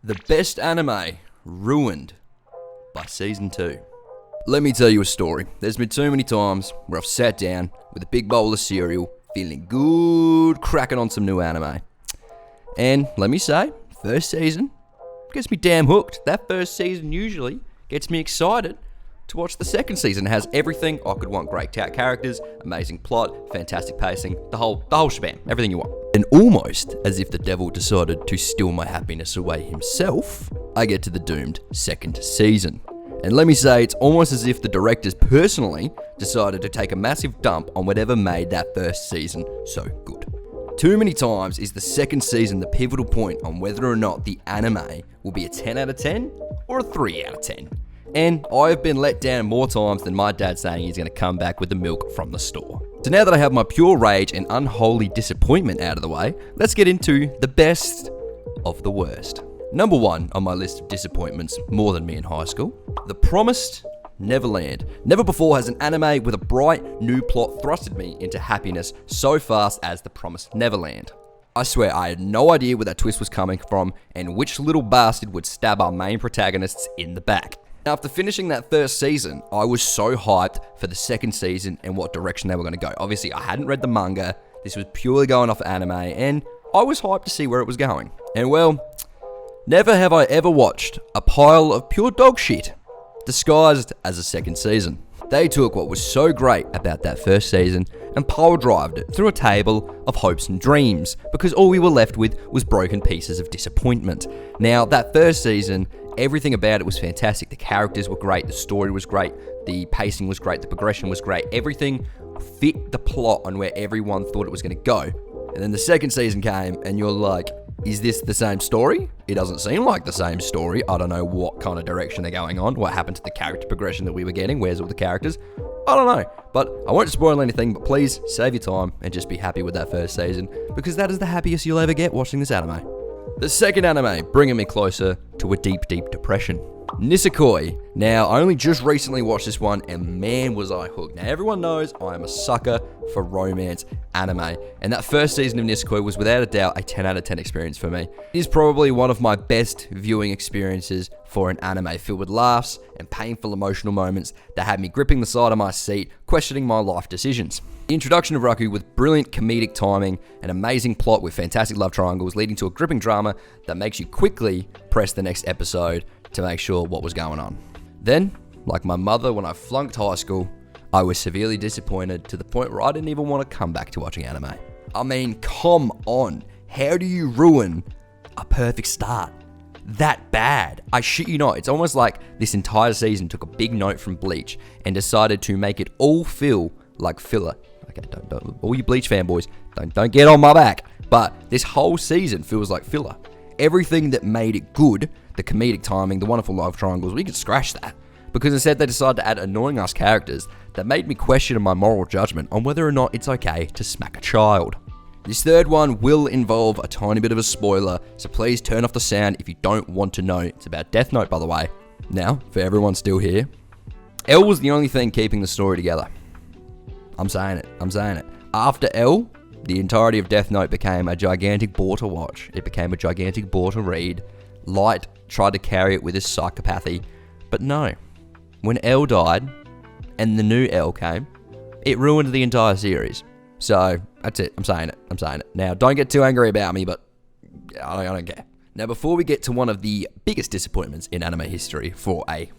The best anime ruined by season 2. Let me tell you a story. There's been too many times where I've sat down with a big bowl of cereal, feeling good, cracking on some new anime. And let me say, first season gets me damn hooked. That first season usually gets me excited to watch the second season. It has everything I could want. Great characters, amazing plot, fantastic pacing, the whole shebang, everything you want. And almost as if the devil decided to steal my happiness away himself, I get to the doomed second season. And let me say, it's almost as if the directors personally decided to take a massive dump on whatever made that first season so good. Too many times is the second season the pivotal point on whether or not the anime will be a 10 out of 10 or a 3 out of 10. And I've been let down more times than my dad saying he's going to come back with the milk from the store. So now that I have my pure rage and unholy disappointment out of the way, let's get into the best of the worst. Number 1 on my list of disappointments, more than me in high school, The Promised Neverland. Never before has an anime with a bright new plot thrusted me into happiness so fast as The Promised Neverland. I swear I had no idea where that twist was coming from and which little bastard would stab our main protagonists in the back. After finishing that first season, I was so hyped for the second season and what direction they were going to go. Obviously, I hadn't read the manga, this was purely going off anime, and I was hyped to see where it was going. And well, never have I ever watched a pile of pure dog shit disguised as a second season. They took what was so great about that first season and pile-drived it through a table of hopes and dreams, because all we were left with was broken pieces of disappointment. Now, that first season, everything about it was fantastic. The characters were great, the story was great, the pacing was great, the progression was great. Everything fit the plot on where everyone thought it was going to go. And then the second season came and you're like, is this the same story? It doesn't seem like the same story. I don't know what kind of direction they're going on. What happened to the character progression that we were getting? Where's all the characters? I don't know. But I won't spoil anything, but please save your time and just be happy with that first season, because that is the happiest you'll ever get watching this anime. The second anime bringing me closer to a deep, deep depression. Nisekoi. Now, I only just recently watched this one, and man was I hooked. Now, everyone knows I am a sucker for romance anime, and that first season of Nisekoi was without a doubt a 10 out of 10 experience for me. It is probably one of my best viewing experiences for an anime, filled with laughs and painful emotional moments that had me gripping the side of my seat, questioning my life decisions. The introduction of Raku with brilliant comedic timing, an amazing plot with fantastic love triangles leading to a gripping drama that makes you quickly press the next episode to make sure what was going on. Then, like my mother when I flunked high school, I was severely disappointed to the point where I didn't even want to come back to watching anime. I mean, come on. How do you ruin a perfect start? That bad. I shit you not. It's almost like this entire season took a big note from Bleach and decided to make it all feel like filler. Okay, don't all you Bleach fanboys, don't get on my back. But this whole season feels like filler. Everything that made it good, the comedic timing, the wonderful love triangles, we could scratch that. Because instead they decided to add annoying ass characters that made me question my moral judgment on whether or not it's okay to smack a child. This third one will involve a tiny bit of a spoiler, so please turn off the sound if you don't want to know. It's about Death Note, by the way. Now, for everyone still here, L was the only thing keeping the story together. I'm saying it. After L, the entirety of Death Note became a gigantic bore to watch. It became a gigantic bore to read. Light tried to carry it with his psychopathy, but no. When L died, and the new L came, it ruined the entire series. So, that's it. I'm saying it. Now, don't get too angry about me, but I don't care. Now, before we get to one of the biggest disappointments in anime history for a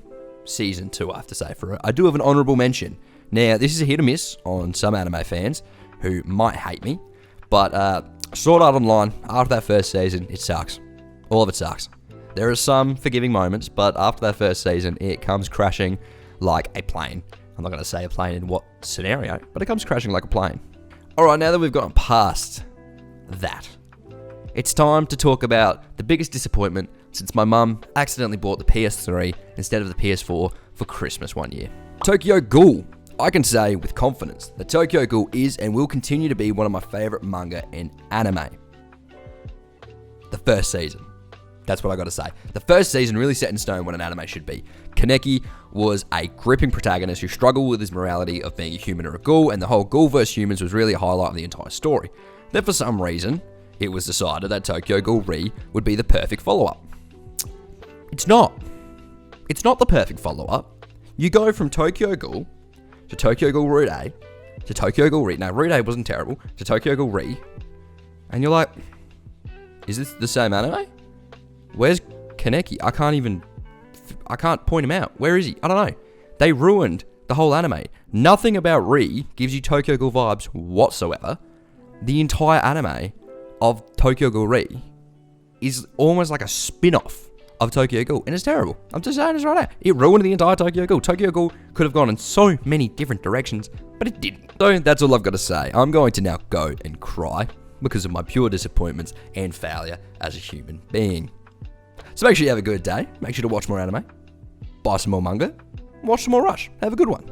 season 2, I have to say, I do have an honorable mention. Now, this is a hit or miss on some anime fans who might hate me, but Sword Art Online, after that first season, it sucks. All of it sucks. There are some forgiving moments, but after that first season, it comes crashing like a plane. I'm not going to say a plane in what scenario, but it comes crashing like a plane. Alright, now that we've gotten past that, it's time to talk about the biggest disappointment since my mum accidentally bought the PS3 instead of the PS4 for Christmas one year. Tokyo Ghoul. I can say with confidence that Tokyo Ghoul is and will continue to be one of my favourite manga and anime. The first season. That's what I gotta say. The first season really set in stone what an anime should be. Kaneki was a gripping protagonist who struggled with his morality of being a human or a ghoul, and the whole ghoul versus humans was really a highlight of the entire story. Then for some reason, it was decided that Tokyo Ghoul Re would be the perfect follow-up. It's not. It's not the perfect follow-up. You go from Tokyo Ghoul to Tokyo Ghoul Route A to Tokyo Ghoul Re. Now, Route A wasn't terrible. To Tokyo Ghoul Re. And you're like, is this the same anime? Where's Kaneki? I can't point him out. Where is he? I don't know. They ruined the whole anime. Nothing about Re gives you Tokyo Ghoul vibes whatsoever. The entire anime of Tokyo Ghoul Re is almost like a spin-off of Tokyo Ghoul, and it's terrible. I'm just saying this right now. It ruined the entire Tokyo Ghoul. Tokyo Ghoul could have gone in so many different directions, but it didn't. So that's all I've got to say. I'm going to now go and cry because of my pure disappointments and failure as a human being. So make sure you have a good day. Make sure to watch more anime, buy some more manga, watch some more Rush. Have a good one.